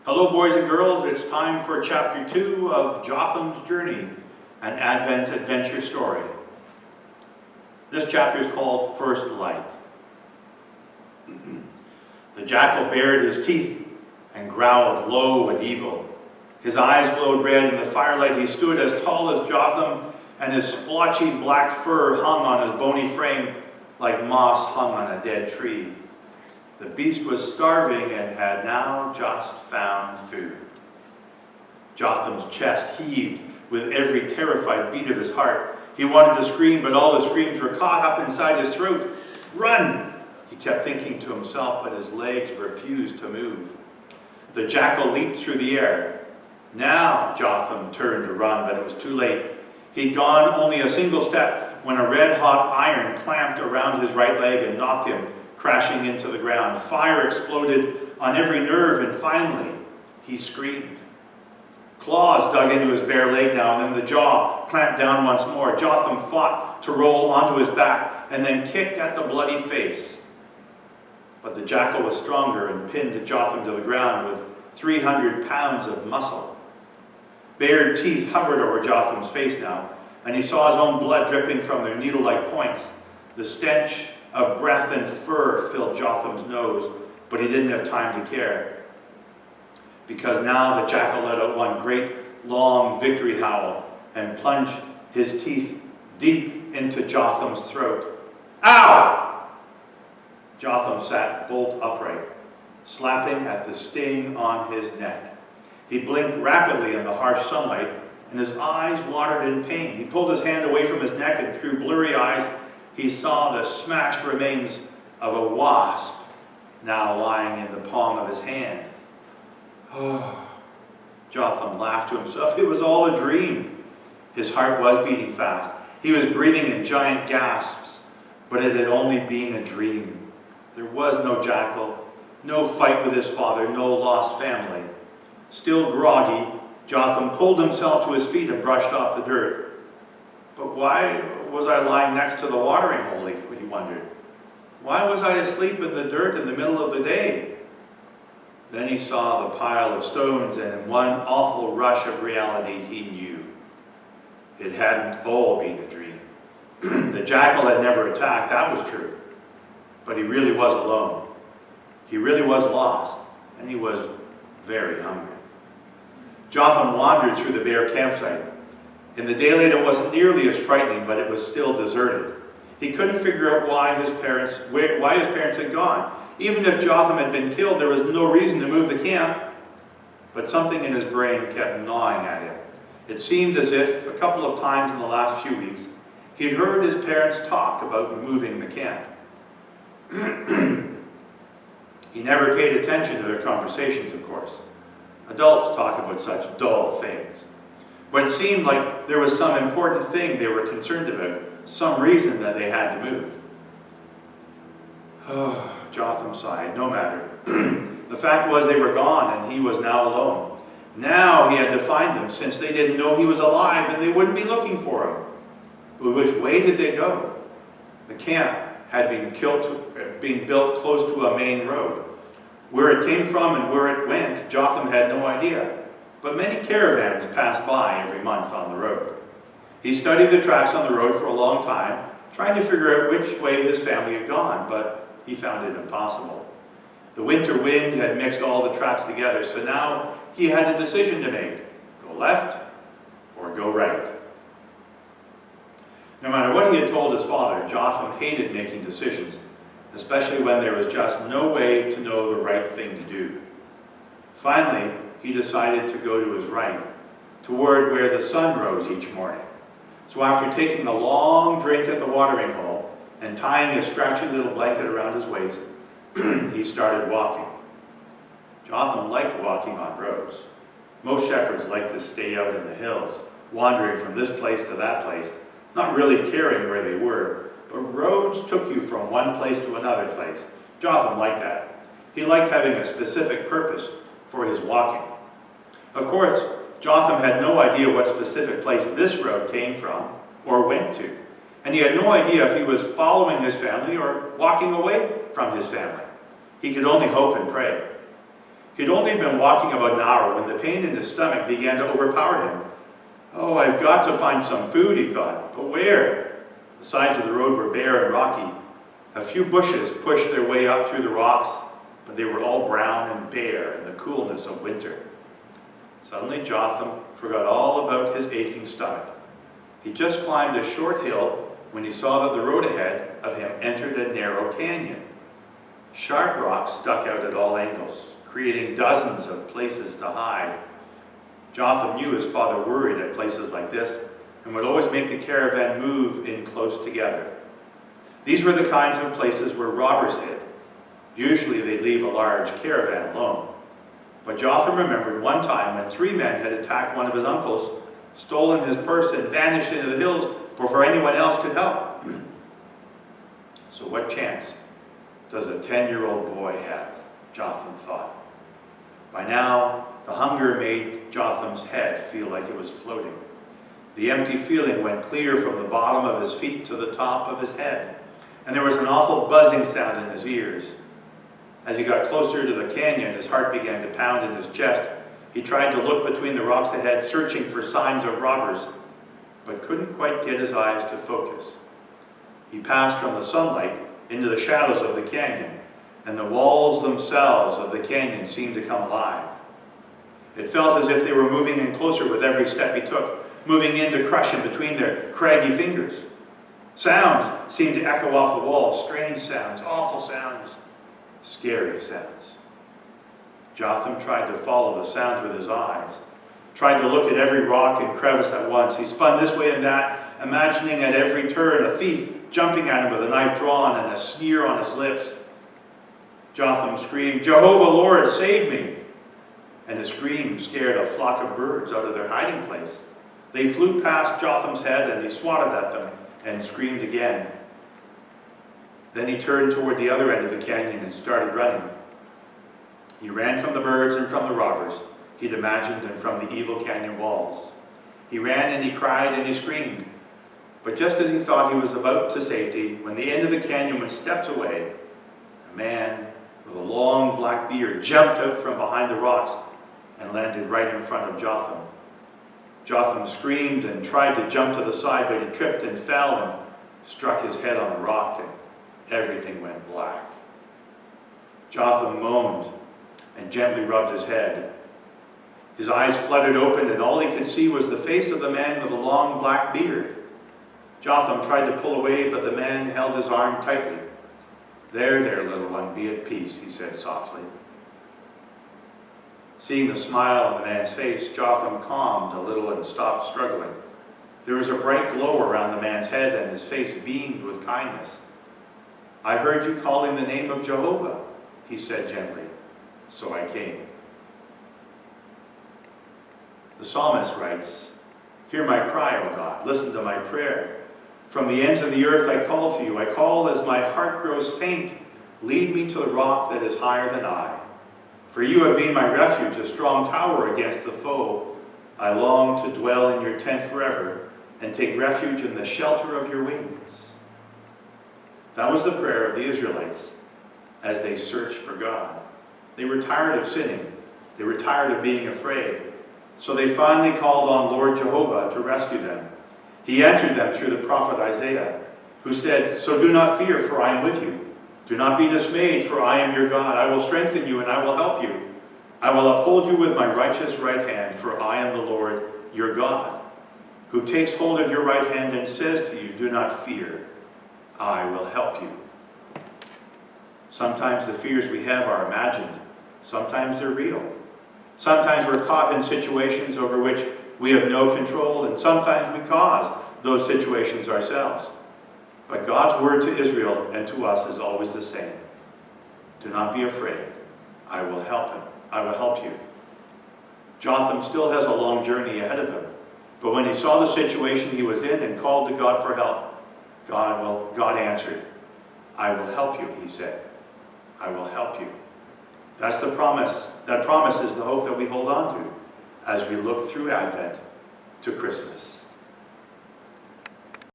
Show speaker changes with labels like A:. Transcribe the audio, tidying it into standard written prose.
A: Hello boys and girls, it's time for chapter 2 of Jotham's Journey, an Advent adventure story. This chapter is called First Light. The jackal bared his teeth and growled low and evil. His eyes glowed red in the firelight. He stood as tall as Jotham, and his splotchy black fur hung on his bony frame like moss hung on a dead tree. The beast was starving and had now just found food. Jotham's chest heaved with every terrified beat of his heart. He wanted to scream, but all his screams were caught up inside his throat. "Run!" he kept thinking to himself, but his legs refused to move. The jackal leaped through the air. Now Jotham turned to run, but it was too late. He'd gone only a single step when a red-hot iron clamped around his right leg and knocked him crashing into the ground. Fire exploded on every nerve, and finally, he screamed. Claws dug into his bare leg now, and then the jaw clamped down once more. Jotham fought to roll onto his back, and then kicked at the bloody face. But the jackal was stronger and pinned Jotham to the ground with 300 pounds of muscle. Bared teeth hovered over Jotham's face now, and he saw his own blood dripping from their needle-like points. The stench of breath and fur filled Jotham's nose, but he didn't have time to care, because now the jackal let out one great, long victory howl and plunged his teeth deep into Jotham's throat. Ow! Jotham sat bolt upright, slapping at the sting on his neck. He blinked rapidly in the harsh sunlight, and his eyes watered in pain. He pulled his hand away from his neck, and through blurry eyes, he saw the smashed remains of a wasp now lying in the palm of his hand. Oh, Jotham laughed to himself. It was all a dream. His heart was beating fast. He was breathing in giant gasps, but it had only been a dream. There was no jackal, no fight with his father, no lost family. Still groggy, Jotham pulled himself to his feet and brushed off the dirt. But why was I lying next to the watering hole, he wondered. Why was I asleep in the dirt in the middle of the day? Then he saw the pile of stones, and in one awful rush of reality, he knew. It hadn't all been a dream. The jackal had never attacked, that was true. But he really was alone. He really was lost, and he was very hungry. Jotham wandered through the bare campsite. In the daylight, it wasn't nearly as frightening, but it was still deserted. He couldn't figure out why his parents had gone. Even if Jotham had been killed, there was no reason to move the camp. But something in his brain kept gnawing at him. It seemed as if a couple of times in the last few weeks, he'd heard his parents talk about moving the camp. He never paid attention to their conversations, of course. Adults talk about such dull things. But it seemed like there was some important thing they were concerned about, some reason that they had to move. Oh, Jotham sighed. No matter. The fact was they were gone, and he was now alone. Now he had to find them, since they didn't know he was alive, and they wouldn't be looking for him. But which way did they go? The camp had been built close to a main road. Where it came from and where it went, Jotham had no idea. But many caravans passed by every month on the road. He studied the tracks on the road for a long time, trying to figure out which way his family had gone, but he found it impossible. The winter wind had mixed all the tracks together, so now he had a decision to make. Go left or go right. No matter what he had told his father, Jotham hated making decisions, especially when there was just no way to know the right thing to do. Finally, he decided to go to his right, toward where the sun rose each morning. So after taking a long drink at the watering hole and tying a scratchy little blanket around his waist, he started walking. Jotham liked walking on roads. Most shepherds like to stay out in the hills, wandering from this place to that place, not really caring where they were, but roads took you from one place to another place. Jotham liked that. He liked having a specific purpose for his walking. Of course, Jotham had no idea what specific place this road came from or went to, and he had no idea if he was following his family or walking away from his family. He could only hope and pray. He'd only been walking about an hour when the pain in his stomach began to overpower him. "Oh, I've got to find some food," he thought. But where? The sides of the road were bare and rocky. A few bushes pushed their way up through the rocks, but they were all brown and bare in the coolness of winter. Suddenly Jotham forgot all about his aching stomach. He just climbed a short hill when he saw that the road ahead of him entered a narrow canyon. Sharp rocks stuck out at all angles, creating dozens of places to hide. Jotham knew his father worried at places like this and would always make the caravan move in close together. These were the kinds of places where robbers hid. Usually they'd leave a large caravan alone. But Jotham remembered one time when 3 men had attacked one of his uncles, stolen his purse, and vanished into the hills before anyone else could help. So what chance does a 10-year-old boy have? Jotham thought. By now, the hunger made Jotham's head feel like it was floating. The empty feeling went clear from the bottom of his feet to the top of his head, and there was an awful buzzing sound in his ears. As he got closer to the canyon, his heart began to pound in his chest. He tried to look between the rocks ahead, searching for signs of robbers, but couldn't quite get his eyes to focus. He passed from the sunlight into the shadows of the canyon, and the walls themselves of the canyon seemed to come alive. It felt as if they were moving in closer with every step he took, moving in to crush him between their craggy fingers. Sounds seemed to echo off the walls, strange sounds, awful sounds, scary sounds. Jotham tried to follow the sounds with his eyes, tried to look at every rock and crevice at once. He spun this way and that, imagining at every turn a thief jumping at him with a knife drawn and a sneer on his lips. Jotham screamed, "Jehovah, Lord, save me!" And his scream scared a flock of birds out of their hiding place. They flew past Jotham's head and he swatted at them and screamed again. Then he turned toward the other end of the canyon and started running. He ran from the birds and from the robbers he'd imagined and from the evil canyon walls. He ran and he cried and he screamed. But just as he thought he was about to safety, when the end of the canyon was steps away, a man with a long black beard jumped out from behind the rocks and landed right in front of Jotham. Jotham screamed and tried to jump to the side, but he tripped and fell and struck his head on a rock, and everything went black. Jotham moaned and gently rubbed his head. His eyes fluttered open, and all he could see was the face of the man with the long black beard. Jotham tried to pull away, but the man held his arm tightly. "There, there, little one, be at peace," he said softly. Seeing the smile on the man's face, Jotham calmed a little and stopped struggling. There was a bright glow around the man's head, and his face beamed with kindness. "I heard you calling the name of Jehovah," he said gently, "so I came." The psalmist writes, "Hear my cry, O God, listen to my prayer. From the ends of the earth I call to you. I call as my heart grows faint. Lead me to the rock that is higher than I. For you have been my refuge, a strong tower against the foe. I long to dwell in your tent forever and take refuge in the shelter of your wings." That was the prayer of the Israelites as they searched for God. They were tired of sinning. They were tired of being afraid. So they finally called on Lord Jehovah to rescue them. He answered them through the prophet Isaiah, who said, "So do not fear, for I am with you. Do not be dismayed, for I am your God. I will strengthen you and I will help you. I will uphold you with my righteous right hand, for I am the Lord your God, who takes hold of your right hand and says to you, do not fear, I will help you." Sometimes the fears we have are imagined. Sometimes they're real. Sometimes we're caught in situations over which we have no control, and sometimes we cause those situations ourselves. But God's word to Israel and to us is always the same. Do not be afraid. I will help him. I will help you. Jotham still has a long journey ahead of him. But when he saw the situation he was in and called to God for help, God answered. "I will help you," he said. "I will help you." That's the promise. That promise is the hope that we hold on to as we look through Advent to Christmas.